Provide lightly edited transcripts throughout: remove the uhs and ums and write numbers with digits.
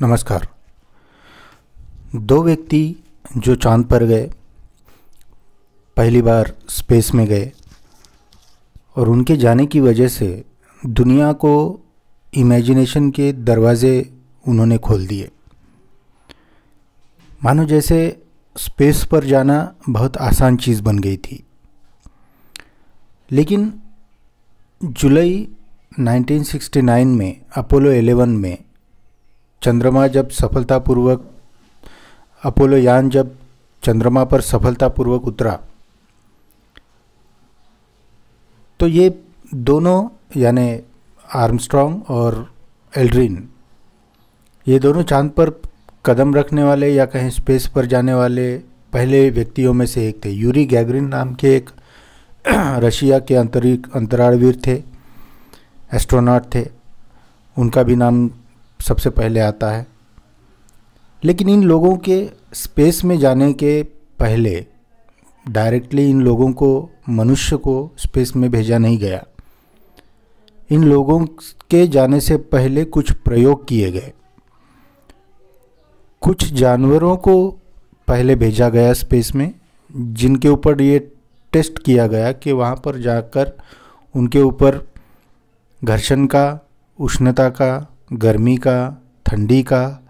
नमस्कार। दो व्यक्ति जो चांद पर गए, पहली बार स्पेस में गए और उनके जाने की वजह से दुनिया को इमेजिनेशन के दरवाज़े उन्होंने खोल दिए। मानो जैसे स्पेस पर जाना बहुत आसान चीज़ बन गई थी। लेकिन जुलाई 1969 में अपोलो 11 में चंद्रमा जब सफलतापूर्वक अपोलो यान जब चंद्रमा पर सफलतापूर्वक उतरा, तो ये दोनों यानी आर्मस्ट्रॉन्ग और एल्ड्रिन, ये दोनों चांद पर कदम रखने वाले या कहीं स्पेस पर जाने वाले पहले व्यक्तियों में से एक थे। यूरी गैगरिन नाम के एक रशिया के अंतराळवीर थे, एस्ट्रोनॉट थे। उनका भी नाम सबसे पहले आता है। लेकिन इन लोगों के स्पेस में जाने के पहले डायरेक्टली इन लोगों को, मनुष्य को स्पेस में भेजा नहीं गया। इन लोगों के जाने से पहले कुछ प्रयोग किए गए। कुछ जानवरों को पहले भेजा गया स्पेस में, जिनके ऊपर ये टेस्ट किया गया कि वहाँ पर जाकर उनके ऊपर घर्षण का, उष्णता का, गर्मी का, ठंडी का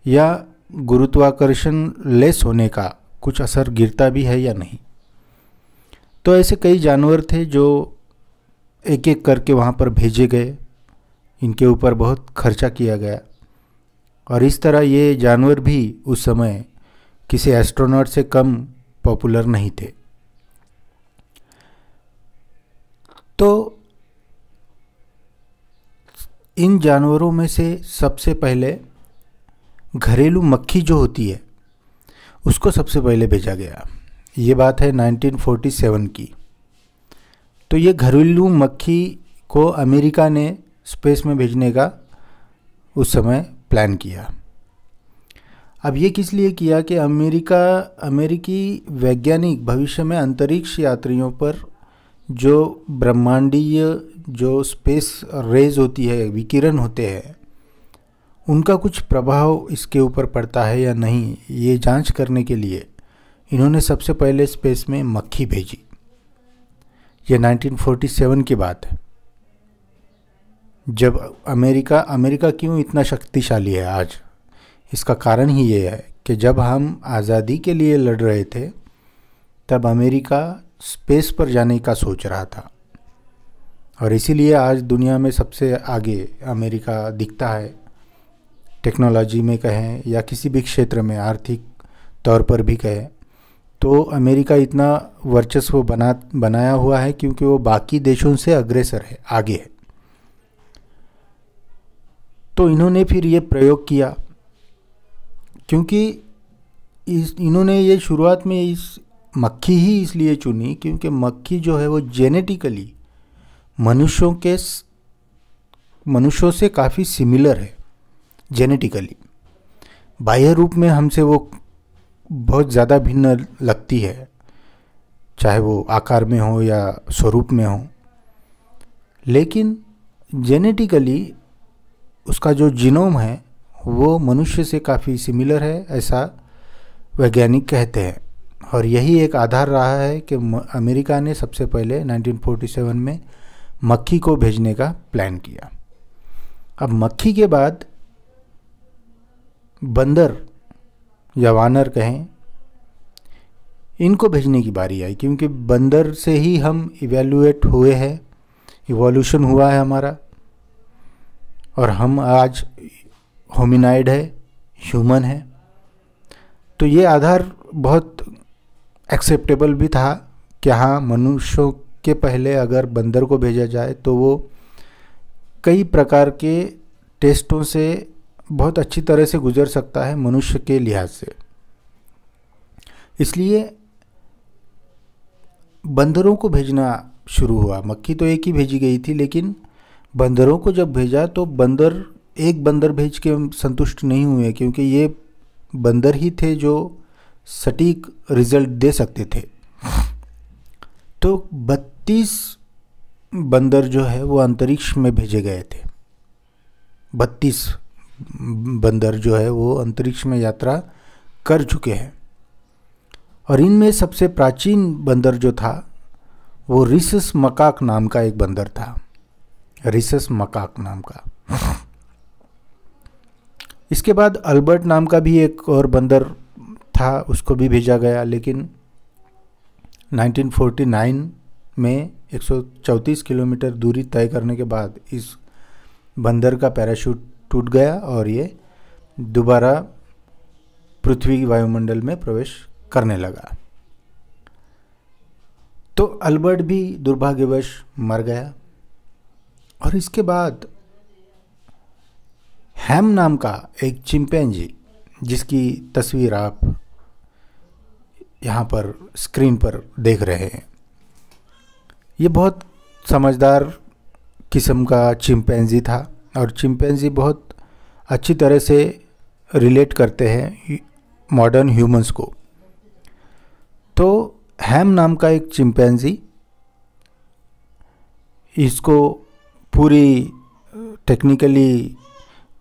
या गुरुत्वाकर्षण लेस होने का कुछ असर गिरता भी है या नहीं। तो ऐसे कई जानवर थे जो एक एक करके वहाँ पर भेजे गए। इनके ऊपर बहुत खर्चा किया गया और इस तरह ये जानवर भी उस समय किसी एस्ट्रोनॉट से कम पॉपुलर नहीं थे। तो इन जानवरों में से सबसे पहले घरेलू मक्खी जो होती है उसको सबसे पहले भेजा गया। ये बात है 1947 की। तो ये घरेलू मक्खी को अमेरिका ने स्पेस में भेजने का उस समय प्लान किया। अब ये किस लिए किया कि अमेरिकी वैज्ञानिक भविष्य में अंतरिक्ष यात्रियों पर जो ब्रह्मांडीय जो स्पेस रेज होती है, विकिरण होते हैं, उनका कुछ प्रभाव इसके ऊपर पड़ता है या नहीं, ये जांच करने के लिए इन्होंने सबसे पहले स्पेस में मक्खी भेजी। ये 1947 की बात है, जब अमेरिका क्यों इतना शक्तिशाली है आज। इसका कारण ही ये है कि जब हम आज़ादी के लिए लड़ रहे थे तब अमेरिका स्पेस पर जाने का सोच रहा था और इसीलिए आज दुनिया में सबसे आगे अमेरिका दिखता है। टेक्नोलॉजी में कहें या किसी भी क्षेत्र में, आर्थिक तौर पर भी कहें, तो अमेरिका इतना वर्चस्व बनाया हुआ है क्योंकि वो बाकी देशों से अग्रसर है, आगे है। तो इन्होंने फिर ये प्रयोग किया क्योंकि इन्होंने ये शुरुआत में इस मक्खी ही इसलिए चुनी क्योंकि मक्खी जो है वो जेनेटिकली मनुष्यों से काफ़ी सिमिलर है। जेनेटिकली बाह्य रूप में हमसे वो बहुत ज़्यादा भिन्न लगती है, चाहे वो आकार में हो या स्वरूप में हो, लेकिन जेनेटिकली उसका जो जीनोम है वो मनुष्य से काफ़ी सिमिलर है, ऐसा वैज्ञानिक कहते हैं। और यही एक आधार रहा है कि अमेरिका ने सबसे पहले 1947 में मक्खी को भेजने का प्लान किया। अब मक्खी के बाद बंदर या वानर कहें, इनको भेजने की बारी आई क्योंकि बंदर से ही हम इवैल्यूएट हुए हैं, इवोल्यूशन हुआ है हमारा, और हम आज होमिनाइड है, ह्यूमन है। तो ये आधार बहुत एक्सेप्टेबल भी था कि हाँ, मनुष्यों के पहले अगर बंदर को भेजा जाए तो वो कई प्रकार के टेस्टों से बहुत अच्छी तरह से गुजर सकता है मनुष्य के लिहाज से। इसलिए बंदरों को भेजना शुरू हुआ। मक्खी तो एक ही भेजी गई थी, लेकिन बंदरों को जब भेजा तो एक बंदर भेज के संतुष्ट नहीं हुए क्योंकि ये बंदर ही थे जो सटीक रिजल्ट दे सकते थे। तो 32 बंदर जो है वो अंतरिक्ष में भेजे गए थे। 32 बंदर जो है वो अंतरिक्ष में यात्रा कर चुके हैं। और इनमें सबसे प्राचीन बंदर जो था वो रिसस मकाक नाम का एक बंदर था, रिसस मकाक नाम का। इसके बाद अल्बर्ट नाम का भी एक और बंदर था, उसको भी भेजा गया, लेकिन 1949 में 134 किलोमीटर दूरी तय करने के बाद इस बंदर का पैराशूट टूट गया और ये दोबारा पृथ्वी वायुमंडल में प्रवेश करने लगा। तो अल्बर्ट भी दुर्भाग्यवश मर गया। और इसके बाद हैम नाम का एक चिंपैंजी, जिसकी तस्वीर आप यहाँ पर स्क्रीन पर देख रहे हैं, ये बहुत समझदार किस्म का चिंपैंजी था और चिंपैंजी बहुत अच्छी तरह से रिलेट करते हैं मॉडर्न ह्यूमंस को। तो हैम नाम का एक चिंपैंजी, इसको पूरी टेक्निकली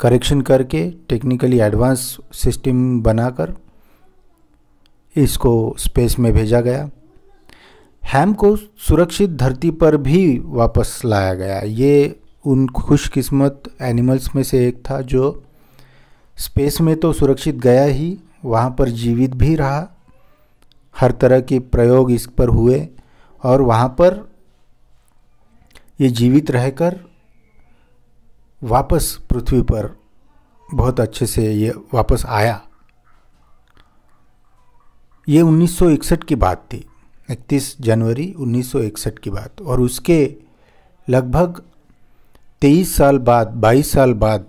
करेक्शन करके, टेक्निकली एडवांस सिस्टम बनाकर इसको स्पेस में भेजा गया। हैम को सुरक्षित धरती पर भी वापस लाया गया। ये उन खुशकिस्मत एनिमल्स में से एक था जो स्पेस में तो सुरक्षित गया ही, वहाँ पर जीवित भी रहा, हर तरह के प्रयोग इस पर हुए और वहाँ पर ये जीवित रहकर वापस पृथ्वी पर बहुत अच्छे से ये वापस आया। ये 1961 की बात थी, 31 जनवरी 1961 की बात। और उसके लगभग 23 साल बाद, 22 साल बाद,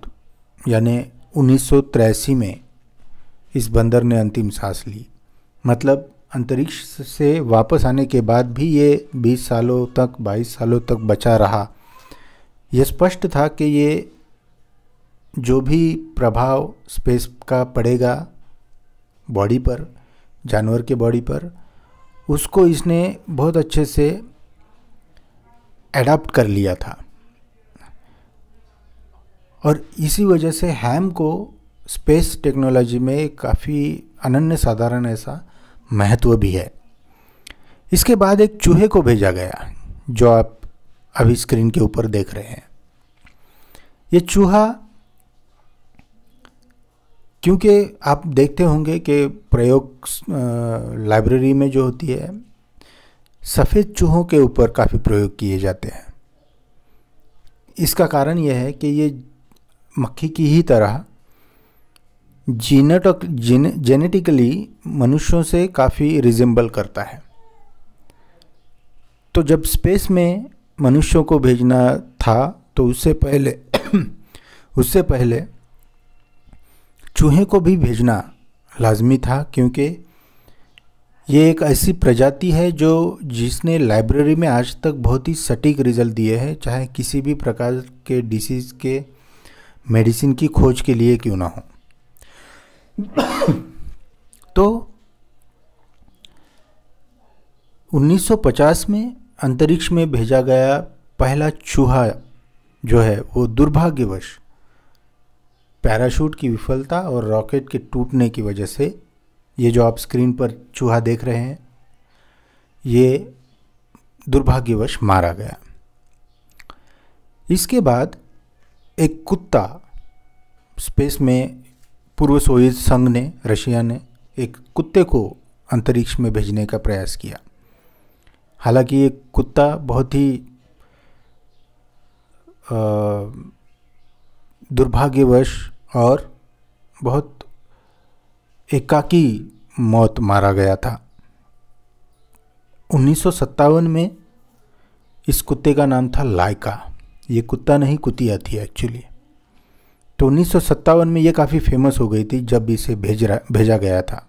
यानी 1983 में इस बंदर ने अंतिम सांस ली। मतलब अंतरिक्ष से वापस आने के बाद भी ये 20 सालों तक, 22 सालों तक बचा रहा। ये स्पष्ट था कि ये जो भी प्रभाव स्पेस का पड़ेगा बॉडी पर, जानवर के बॉडी पर, उसको इसने बहुत अच्छे से एडाप्ट कर लिया था। और इसी वजह से हैम को स्पेस टेक्नोलॉजी में काफ़ी अनन्य साधारण ऐसा महत्व भी है। इसके बाद एक चूहे को भेजा गया जो आप अभी स्क्रीन के ऊपर देख रहे हैं। ये चूहा, क्योंकि आप देखते होंगे कि प्रयोग लाइब्रेरी में जो होती है, सफ़ेद चूहों के ऊपर काफ़ी प्रयोग किए जाते हैं। इसका कारण यह है कि ये मक्खी की ही तरह जेनेटिकली मनुष्यों से काफ़ी रिजेंबल करता है। तो जब स्पेस में मनुष्यों को भेजना था तो उससे पहले चूहे को भी भेजना लाजमी था, क्योंकि ये एक ऐसी प्रजाति है जिसने लाइब्रेरी में आज तक बहुत ही सटीक रिजल्ट दिए हैं, चाहे किसी भी प्रकार के डिसीज़ के मेडिसिन की खोज के लिए क्यों ना हो। तो 1950 में अंतरिक्ष में भेजा गया पहला चूहा जो है वो दुर्भाग्यवश पैराशूट की विफलता और रॉकेट के टूटने की वजह से, ये जो आप स्क्रीन पर चूहा देख रहे हैं, ये दुर्भाग्यवश मारा गया। इसके बाद एक कुत्ता, स्पेस में पूर्व सोवियत संघ ने, रशिया ने एक कुत्ते को अंतरिक्ष में भेजने का प्रयास किया। हालांकि ये कुत्ता बहुत ही दुर्भाग्यवश और बहुत एकाकी मौत मारा गया था। 1957 में इस कुत्ते का नाम था लाइका। ये कुत्ता नहीं, कुतिया थी एक्चुअली। तो 1957 में ये काफ़ी फेमस हो गई थी जब इसे भेजा गया था।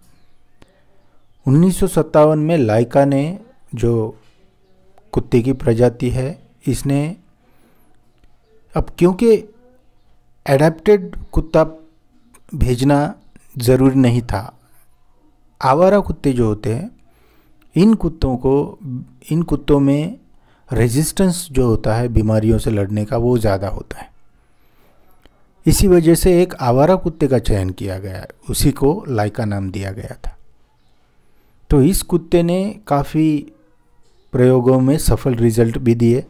1957 में लाइका ने, जो कुत्ते की प्रजाति है, इसने, अब क्योंकि एडेप्टेड कुत्ता भेजना ज़रूरी नहीं था, आवारा कुत्ते जो होते हैं, इन कुत्तों में रेजिस्टेंस जो होता है बीमारियों से लड़ने का, वो ज़्यादा होता है। इसी वजह से एक आवारा कुत्ते का चयन किया गया, उसी को लाइका नाम दिया गया था। तो इस कुत्ते ने काफ़ी प्रयोगों में सफल रिजल्ट भी दिए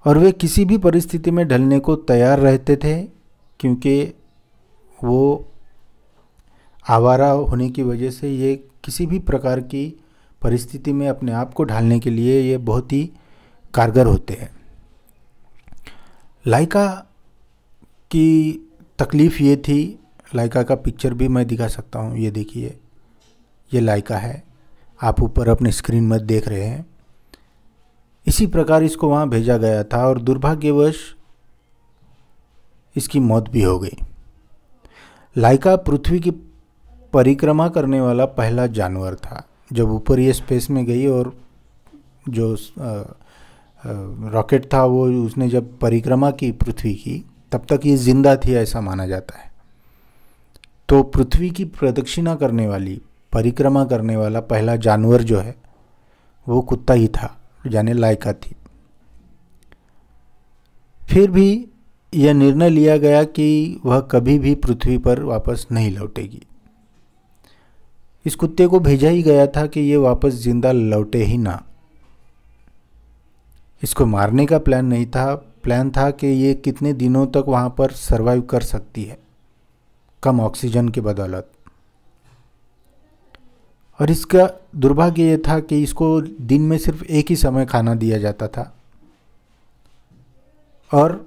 और वे किसी भी परिस्थिति में ढलने को तैयार रहते थे, क्योंकि वो आवारा होने की वजह से ये किसी भी प्रकार की परिस्थिति में अपने आप को ढालने के लिए ये बहुत ही कारगर होते हैं। लाइका की तकलीफ़ ये थी, लाइका का पिक्चर भी मैं दिखा सकता हूँ, ये देखिए, ये लाइका है, आप ऊपर अपने स्क्रीन में देख रहे हैं। इसी प्रकार इसको वहाँ भेजा गया था और दुर्भाग्यवश इसकी मौत भी हो गई। लाइका पृथ्वी की परिक्रमा करने वाला पहला जानवर था। जब ऊपर ये स्पेस में गई और जो रॉकेट था वो उसने जब परिक्रमा की पृथ्वी की, तब तक ये जिंदा थी ऐसा माना जाता है। तो पृथ्वी की प्रदक्षिणा करने वाली, परिक्रमा करने वाला पहला जानवर जो है वो कुत्ता ही था, यानी लाइका थी। फिर भी यह निर्णय लिया गया कि वह कभी भी पृथ्वी पर वापस नहीं लौटेगी। इस कुत्ते को भेजा ही गया था कि ये वापस जिंदा लौटे ही ना। इसको मारने का प्लान नहीं था, प्लान था कि ये कितने दिनों तक वहाँ पर सरवाइव कर सकती है कम ऑक्सीजन की बदौलत। और इसका दुर्भाग्य ये था कि इसको दिन में सिर्फ एक ही समय खाना दिया जाता था और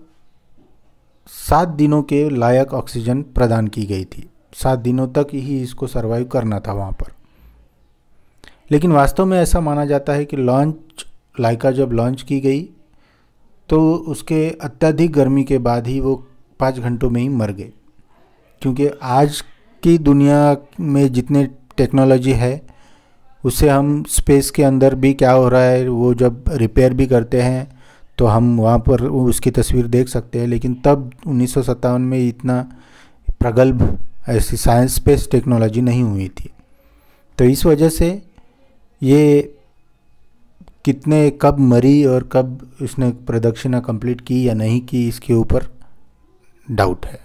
7 दिनों के लायक ऑक्सीजन प्रदान की गई थी। 7 दिनों तक ही इसको सरवाइव करना था वहाँ पर। लेकिन वास्तव में ऐसा माना जाता है कि लाइका जब लॉन्च की गई तो उसके अत्यधिक गर्मी के बाद ही वो 5 घंटों में ही मर गए, क्योंकि आज की दुनिया में जितने टेक्नोलॉजी है उससे हम स्पेस के अंदर भी क्या हो रहा है वो जब रिपेयर भी करते हैं तो हम वहाँ पर उसकी तस्वीर देख सकते हैं। लेकिन तब 1957 में इतना प्रगल्भ ऐसी साइंस स्पेस टेक्नोलॉजी नहीं हुई थी। तो इस वजह से ये कितने कब मरी और कब उसने प्रदक्षिणा कंप्लीट की या नहीं की, इसके ऊपर डाउट है।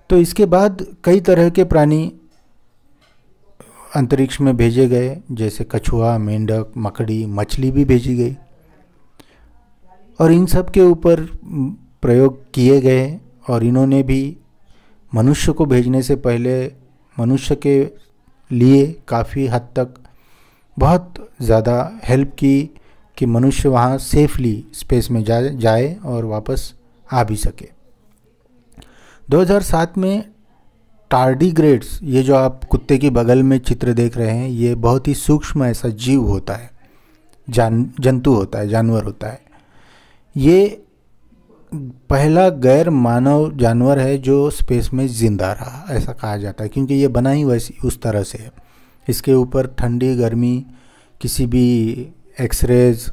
तो इसके बाद कई तरह के प्राणी अंतरिक्ष में भेजे गए, जैसे कछुआ, मेंढक, मकड़ी, मछली भी भेजी गई और इन सब के ऊपर प्रयोग किए गए और इन्होंने भी मनुष्य को भेजने से पहले मनुष्य के लिए काफ़ी हद तक बहुत ज़्यादा हेल्प की कि मनुष्य वहाँ सेफली स्पेस में जाए और वापस आ भी सके। 2007 में टार्डीग्रेड्स, ये जो आप कुत्ते की बगल में चित्र देख रहे हैं, ये बहुत ही सूक्ष्म ऐसा जीव होता है, जंतु होता है, जानवर होता है। ये पहला गैर मानव जानवर है जो स्पेस में जिंदा रहा, ऐसा कहा जाता है, क्योंकि ये बना ही वैसी उस तरह से है। इसके ऊपर ठंडी, गर्मी, किसी भी एक्सरेज,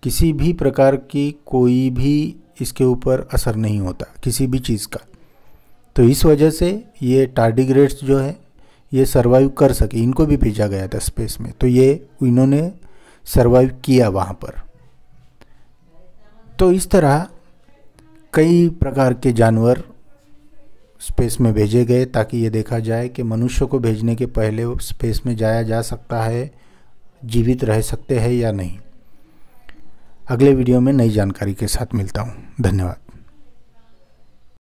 किसी भी प्रकार की कोई भी इसके ऊपर असर नहीं होता किसी भी चीज़ का। तो इस वजह से ये टार्डीग्रेड्स जो है ये सरवाइव कर सके, इनको भी भेजा गया था स्पेस में, तो ये इन्होंने सरवाइव किया वहाँ पर। तो इस तरह कई प्रकार के जानवर स्पेस में भेजे गए ताकि ये देखा जाए कि मनुष्य को भेजने के पहले स्पेस में जाया जा सकता है, जीवित रह सकते हैं या नहीं। अगले वीडियो में नई जानकारी के साथ मिलता हूँ। धन्यवाद।